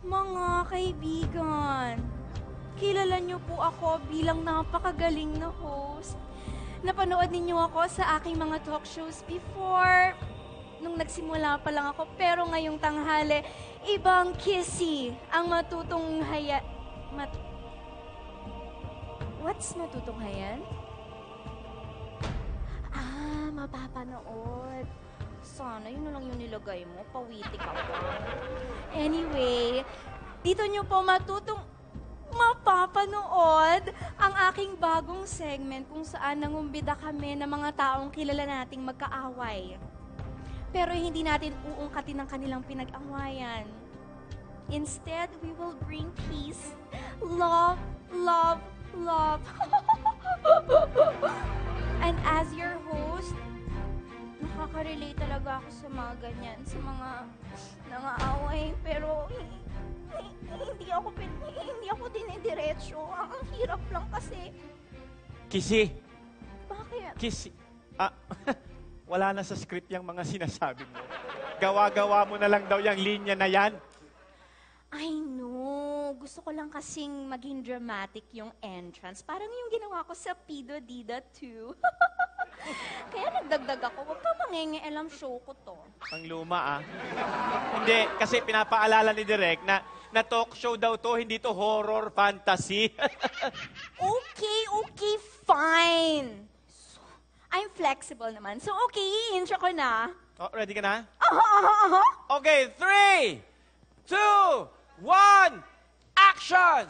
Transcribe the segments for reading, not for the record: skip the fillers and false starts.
Mga kaibigan, kilala niyo po ako bilang napakagaling na host. Napanood ninyo ako sa aking mga talk shows before, nung nagsimula pa lang ako. Pero ngayong tanghali, ibang Kissy ang matutunghayan. What's matutunghayan? Mapapanood. Sana yun na lang yung nilagay mo. Pawiti ka pa. Anyway, dito nyo po mapapanood ang aking bagong segment kung saan nangumbida kami ng mga taong kilala nating magkaaway. Pero hindi natin uungkatin ang kanilang pinag-awayan. Instead, we will bring peace, love, love, love. And as your host, nakaka-relate talaga ako sa mga ganyan, sa mga nangaaway. Pero hindi ako dinidiretso. Ang hirap lang kasi. Kissy! Bakit? Kissy! Wala na sa script yung mga sinasabi mo. Gawa-gawa mo na lang daw yung linya na yan. I know. Gusto ko lang kasing maging dramatic yung entrance. Parang yung ginawa ko sa Pido Dida 2. Kaya nagdagdag ako. Huwag ka mangingialam, show ko to. Ang luma, Hindi, kasi pinapaalala ni Direk na talk show daw to, hindi to horror fantasy. Okay, fine. So, I'm flexible naman. So, okay, i-intro ko na. Oh, ready ka na? Aha. Okay, 3, 2, 1, action!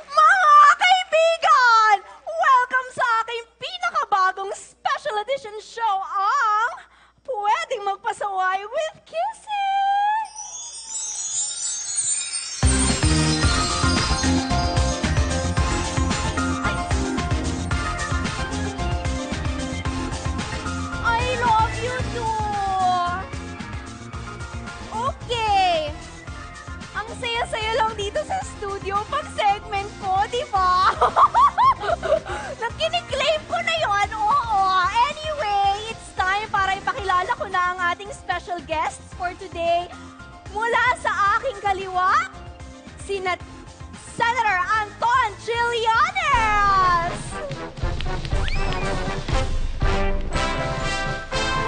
Mga kaibigan! Welcome sa aking pinakabagong special edition show, ang Pwedeng Magpasaway with Kissy! I love you too! Okay. Ang saya-saya lang dito sa studio pag segment ko, di ba? Nakiniklaim ko na yon, oo. Anyway, it's time para ipakilala ko na ang ating special guests for today. Mula sa aking kaliwa, Senator Anton Trillanes!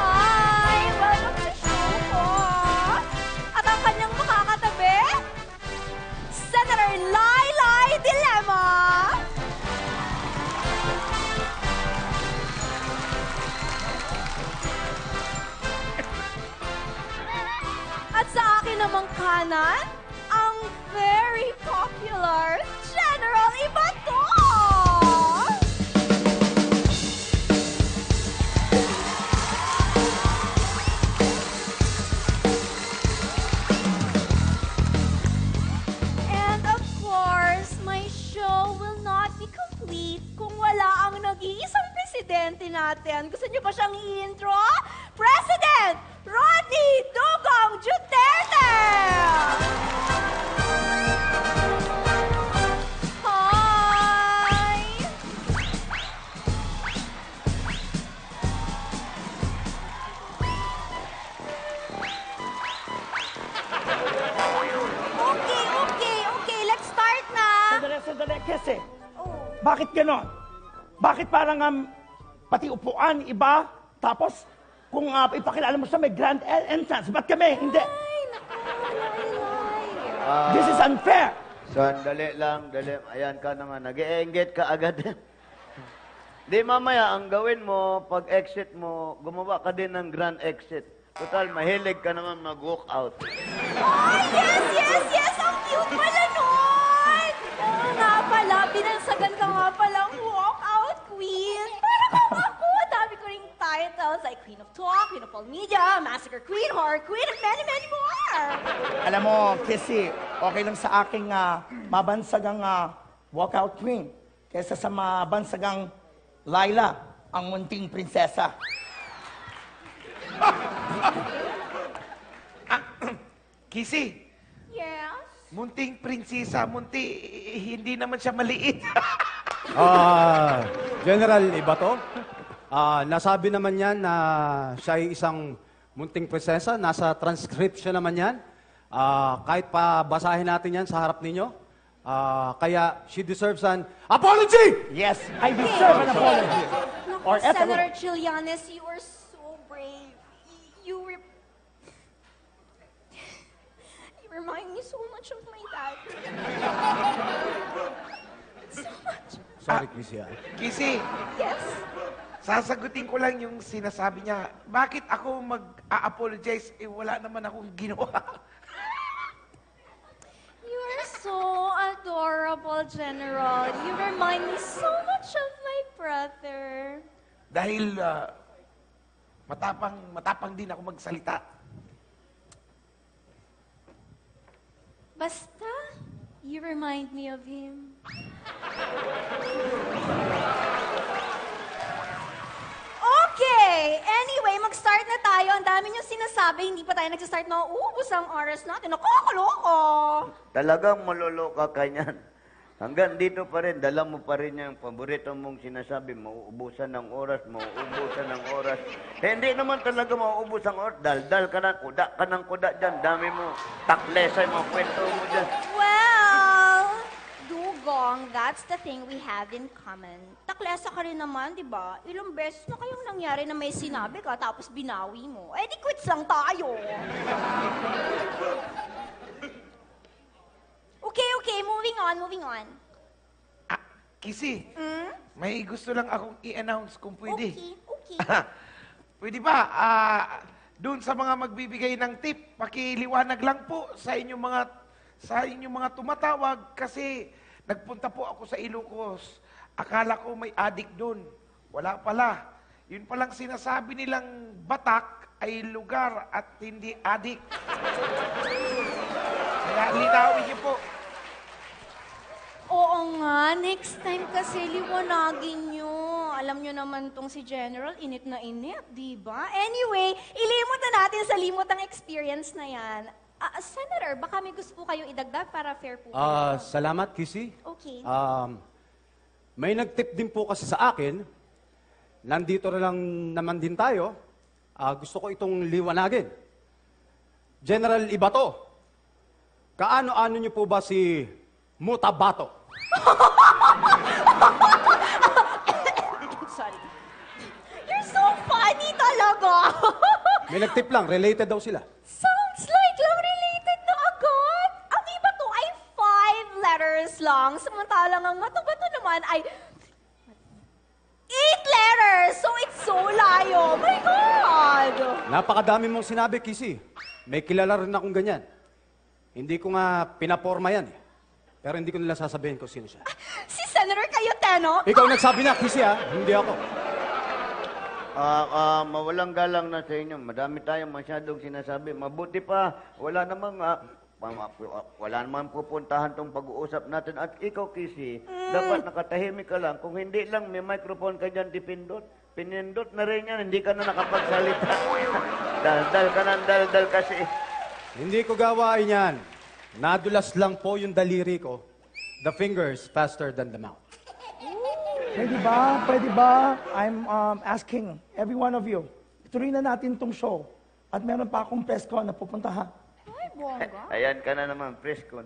Hi! Welcome to show ko! At ang kanyang makakatabi, Senator Laylay Dilema! At sa akin namang kanan, ang very popular General Ibato! And of course, my show will not be complete kung wala ang nag-iisang presidente natin. Gusto niyo ba siyang i-intro? President Rodney Dugong Duterte! Hi! Okay, let's start na! Sandali, Kissy. Oh. Bakit ganon? Bakit parang pati upuan, iba? Tapos, kung ipakilala mo siya may grand entrance, ba't kami? Hindi. Ay, naku, Laylay. This is unfair. Sandali lang, dali. Ayan ka naman. Nag-e-engage ka agad. Di mamaya, ang gawin mo, pag exit mo, gumawa ka din ng grand exit. Total, mahilig ka naman mag-walk out. Ay, yes! Ang cute pala nun! Oo nga pala, binansagan ka nga palang walkout queen. Parang ako, dami ko ring titles like Queen of Talk, Queen of All Media, Massacre Queen, Horror Queen, and many, many more. Alam mo, Kissy, okay lang sa aking mabansagang walkout queen kaysa sa mabansagang Laila, ang munting prinsesa. Kissy, Yes? munting prinsesa, hindi naman siya maliit. General Ibato, nasabi naman yan na siya ay isang munting prinsesa. Nasa transcription naman yan. Kahit pa basahin natin yan sa harap ninyo, kaya she deserves an apology! Yes, I deserve an apology. Naku, Or eto- Senator Trillanes, you are so brave. You remind me so much of my dad. So much. Sorry, Kissy. Kissy, Yes. sasagutin ko lang yung sinasabi niya. Bakit ako mag-a-apologize? Wala naman akong ginawa. You are so adorable, General. You remind me so much of my brother. Dahil matapang din ako magsalita. Basta, you remind me of him. Okay! Anyway, mag-start na tayo. Ang dami niyong sinasabi, hindi pa tayo nagsistart na uubos ang oras natin. Nakakaloko! Talagang maloloka ka niyan. Hanggang dito pa rin, dala mo pa rin yung paborito mong sinasabi, mauubusan ng oras, mauubusan ng oras. Eh, hindi naman talaga mauubos ang oras. Daldal ka ng kuda dyan. Dami mo, taklesa yung mga kwento mo dyan. Well, Dugong, that's the thing we have in common. Taklesa ka rin naman, di ba? Ilang beses na kayong nangyari na may sinabi ka tapos binawi mo. Eh, di quits lang tayo. Okay, moving on. Kissy, Hmm? may gusto lang akong i-announce kung pwede. Okay. Pwede ba, doon sa mga magbibigay ng tip, pakiliwanag lang po sa inyong mga tumatawag kasi nagpunta po ako sa Ilocos. Akala ko may adik doon. Wala pala. Yun palang sinasabi nilang Batak ay lugar at hindi adik. Kaya linawin niyo po. Oo nga, next time kasi liwanagin nyo. Alam nyo naman tong si General, init na init, di ba? Anyway, ilimot na natin sa limot ang experience na yan. Senator, baka may gusto po kayo idagdag para fair po kayo. Salamat, Kissy. Okay. May nag-tip din po kasi sa akin. Nandito na lang naman din tayo. Gusto ko itong liwanagin. General Ibato, kaano-ano niyo po ba si Mutabato? Sorry. You're so funny talaga. May nag-tip lang, related daw sila. Sounds like love related na agad. Ang iba to ay 5 letters lang. Samantalang ang Matabato naman ay 8 letters. So it's so layo. My God! Napakadami mong sinabi, Kissy. May kilala rin akong ganyan. Hindi ko nga pinaporma yan eh. Pero hindi ko nila sasabihin kung sino siya. Si Senator Cayetano? Ikaw nagsabi na, Kissy hindi ako. Mawalang galang na sa inyo. Madami tayong masyadong sinasabi. Mabuti pa, wala namang pupuntahan tong pag-uusap natin. At ikaw, Kissy, dapat nakatahimik ka lang. Kung hindi lang, may microphone ka dyan, pinindot na rin yan, hindi ka na nakapagsalita. Daldal kasi. Hindi ko gawain yan. Nadulas lang po yung daliri ko. The fingers faster than the mouth. Pwede ba? Pwede ba? I'm asking every one of you. Ituloy na natin tong show. At meron pa akong press con na pupuntahan. Ay, bongga. Ayan ka na naman, press con.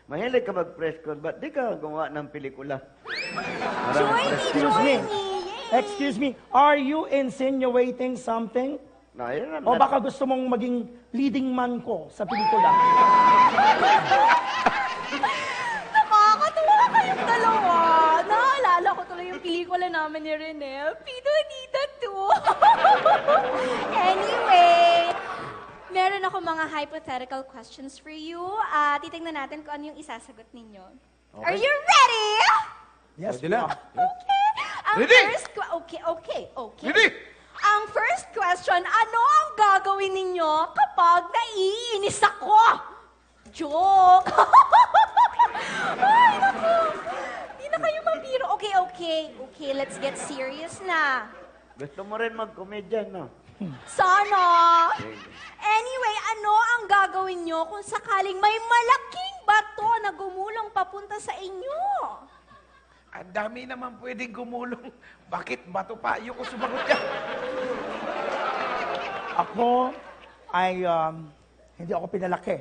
Mahilig ka mag-press con, ba't di ka gumawa ng pelikula? Join me. Excuse me, are you insinuating something? No, ayan O baka gusto mong maging leading man ko sa pelikula? Nakakatuwa kayong dalawa. Naalala ko tuloy yung pelikula namin ni Renel. Pido Dita 2. Anyway, meron ako mga hypothetical questions for you. Titignan natin kung ano yung isasagot ninyo. Okay. Are you ready? Yes, Pwede na. Okay. Ang Ready? first okay. Ready? Ang first question, ano ang gagawin ninyo kapag naiinis ako? Joke! Ay, naku! Hindi na kayo mabiro. Okay, let's get serious na. Gusto mo rin mag-comedian, no? Sana! Anyway, ano ang gagawin nyo kung sakaling may malaking bato na gumulong papunta sa inyo? Ang dami naman pwedeng gumulong. Bakit bato pa? Ayoko sumagot yan. Ako ay Hindi ako pinalaki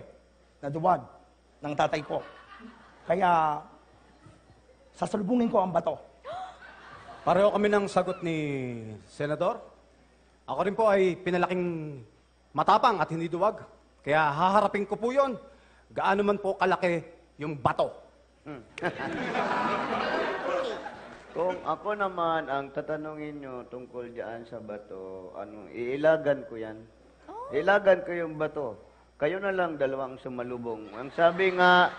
na duwag ng tatay ko. Kaya, sasalubungin ko ang bato. Pareho kami ng sagot ni Senador. Ako rin po ay pinalaking matapang at hindi duwag. Kaya haharapin ko po yon. Gaano man po kalaki yung bato. Kung ako naman ang tatanungin nyo tungkol diyan sa bato, iilagan ko yan. Ilagan ko yung bato. Kayo na lang dalawang sumalubong. Ang sabi nga,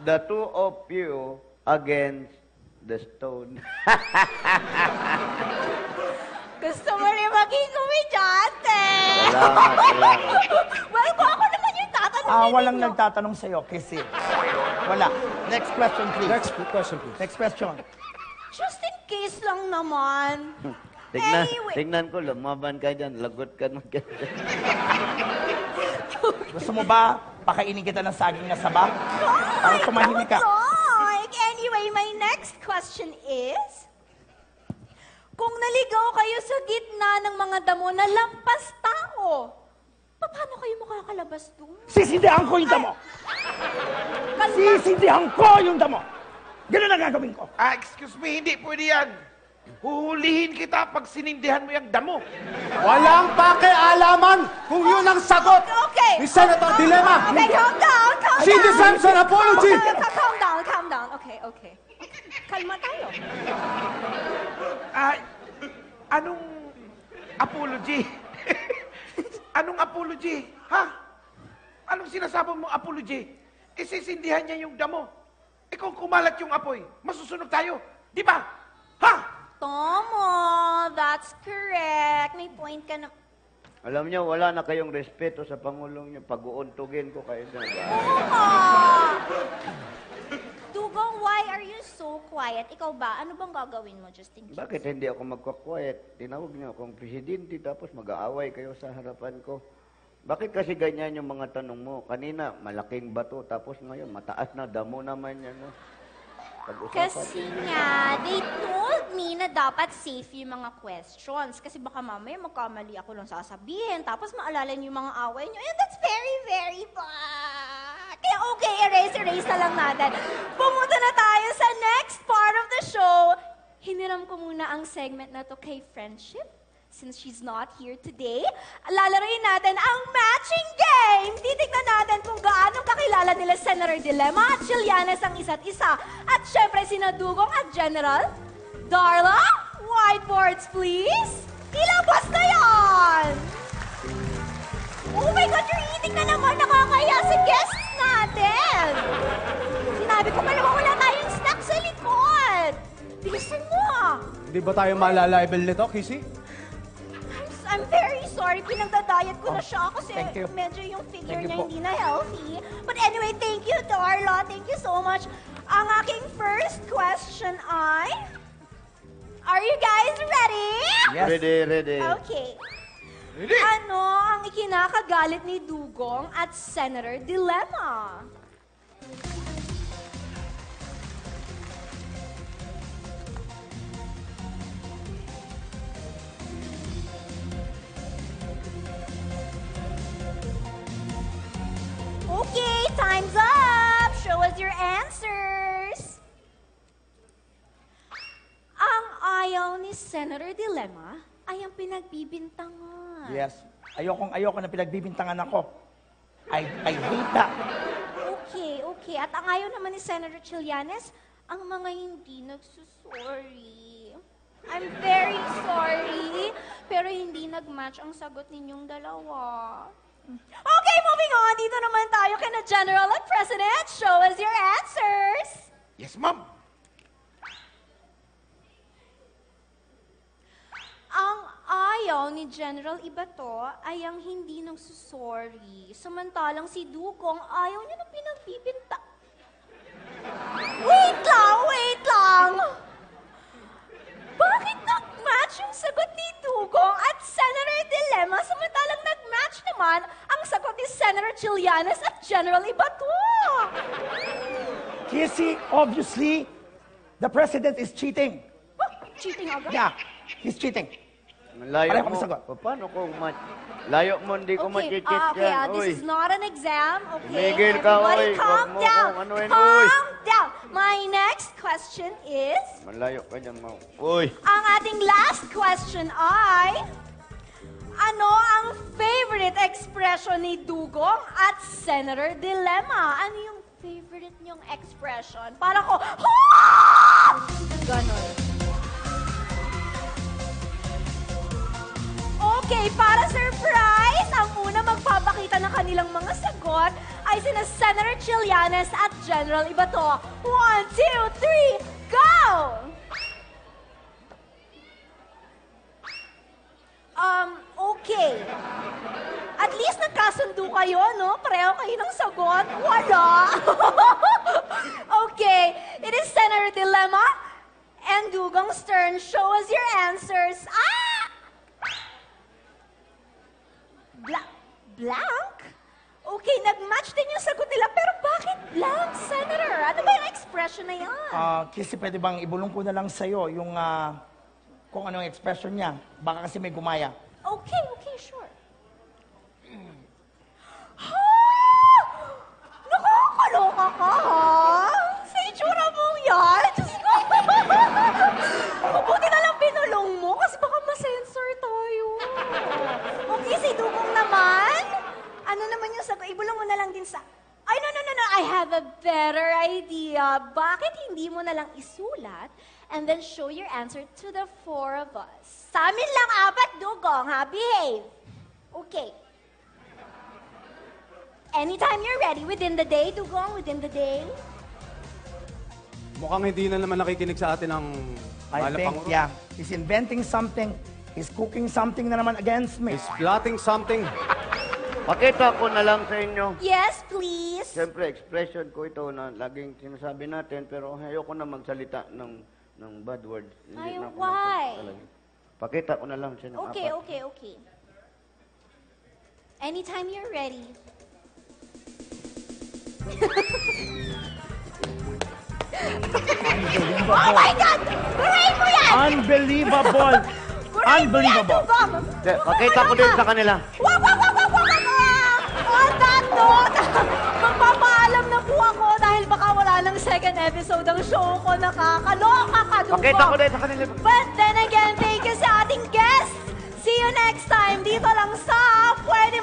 the two of you against the stone. Gusto mo rin maging komedyante? Salamat. Well, kung ako naman yung tatanungin Walang ninyo. nagtatanong sa'yo, Kissy. Wala. Next question, please. Next question, please. Next question. Just in case lang naman. Anyway. Tignan ko, lumaban ka dyan, lagot ka ng Gusto mo ba pakainin kita ng saging na saba? Para tumahimik ka. Anyway, my next question is, kung naligaw kayo sa gitna ng mga damo na lampas tao, paano kayo makakalabas doon? Sisindihan ko yung damo! Sisindihan ko yung damo! Ganun ang gagawin ko. Excuse me, hindi pwede yan. Huhulihin kita pag sinindihan mo yung damo. Walang pakialaman kung yun ang sagot Okay. ni Senator Dilema. Okay, calm down, calm down. Cindy Sampson, apology! Calm down. Okay. Kalma tayo. Anong apology? Anong apology? Ha? Anong sinasabi mo apology? Isisindihan niya yung damo. Kung kumalat yung apoy, masusunog tayo. Di ba? Ha? Tomo, that's correct. May point ka na. Alam niyo, wala na kayong respeto sa Pangulong niyo. Pag-uuntugin ko kayo na. Tomo! Dugong, why are you so quiet? Ikaw ba? Ano bang gagawin mo, just in case? Bakit hindi ako magka-quiet? Tinawag niyo akong presidente tapos mag-aaway kayo sa harapan ko. Bakit kasi ganyan yung mga tanong mo? Kanina, malaking bato, tapos ngayon, mataas na, damo naman yan. No? Kasi nga, they told me na dapat safe yung mga questions. Kasi baka mamaya magkamali ako lang sasabihin. Tapos maalala niyo yung mga away niyo. And that's very, very bad. Kaya okay, erase na lang natin. Pumunta na tayo sa next part of the show. Hiniram ko muna ang segment na to kay Friendship. Since she's not here today, lalaroin natin ang matching game! Titignan natin kung gaano kakilala nila Senator Dilema at Trillanes ang isa't isa. At syempre, sina Dugong at General. Darla, whiteboards please! Ilabas na yan! Oh my God, you're eating na naman! Nakakaya sa guests natin! Sinabi ko pala wala tayong snack sa likod! Bilisan mo ah! Hindi ba tayo malalibel nito, Kissy? I'm very sorry. Pinagda-diet ko na siya kasi thank you. medyo yung figure Thank you niya po. hindi na healthy. But anyway, thank you, Darla. Thank you so much. Ang aking first question ay, are you guys ready? Yes. Ready. Okay. Ano ang ikinakagalit ni Dugong at Senator Dilema? Okay, time's up! Show us your answers! Ang ayaw ni Senator Dilema ay ang pinagbibintangan. Yes. Ayoko na pinagbibintangan ako. I hate that. Okay. At ang ayaw naman ni Senator Trillanes, ang mga hindi nagsusorry. I'm very sorry, pero hindi nag-match ang sagot ninyong dalawa. Okay, moving on. Dito naman tayo kay na General at President. Show us your answers. Yes, ma'am. Ang ayaw ni General Ibato ay ang hindi nagsusorry. Samantalang si Dugong ayaw niya na pinagbibinta. Wait lang! Bakit nag-match yung sagot ni Dugong at Senator Dilema samantalang nag-match naman ang sagot ni Senator Trillanes at General Ibato? Kissy, obviously, the president is cheating. Cheating agad? Yeah, he's cheating. Malayo Pareho mo. kami sagot. Paano kung Layo mo, hindi ko ma-cheat okay, yan. this Uy. is not an exam. Okay, Tumigil ka, everybody oy. calm Wag mo down. kong anuin, oy. Calm down. My next question is, Malayo ka dyan, mo. Uy. ang ating last question ay, ano ang favorite expression ni Dugong at Senator Dilemma? Ano yung favorite niyong expression? Para ko, ha! Ganon. Okay, para surprise, ang una magpapakita ng kanilang mga sagot ay sina Senator Trillanes at General Ibato. 1, 2, 3, go! Okay. At least nagkasundo kayo, no? Pareho kayo ng sagot. Wala. Okay. It is Senator Dilemma and Dugong's turn. Show us your answers. Blank? Okay, nag-match din yung sagot nila. Pero bakit blank, Senator? Ano ba yung expression na yan? Kasi pwede bang ibulong ko na lang sa'yo yung kung ano yung expression niya. Baka kasi may gumaya. Okay, sure. Ha? Nakakaloka ka, ha? Sa itsura mong yan? Diyos ko. Mabuti na lang binulong mo kasi baka masensor tayo. Okay, si Dugong naman. Ano naman yung sagot? Ibulong mo na lang din sa... Ay, no. I have a better idea. Bakit hindi mo na lang isulat and then show your answer to the four of us? Sa amin lang apat, Dugong, ha? Behave. Okay. Anytime you're ready, within the day, Dugong, within the day. Mukhang hindi na naman nakikinig sa atin ang I think, Pangulo. yeah, he's inventing something. He's cooking something na naman against me. He's plotting something. Pakita ko na lang sa inyo. Yes, please. Siyempre, expression ko ito na laging sinasabi natin, pero ayoko na magsalita ng bad words. Ay, na ako why? talaga. Pakita ko na lang sa inyo. Okay, apat. okay. Anytime you're ready. Oh my God! Burahin mo yan! Unbelievable! Burahin mo yan, Unbelievable! Dugong! Pakita ko din sa kanila. Wag! On that note, magpapaalam na po ako dahil baka wala ng second episode ang show ko. Nakakaloka ka, Dugong. Pakita ko din sa kanila. But then again, thank you sa ating guests. See you next time dito lang sa Pwede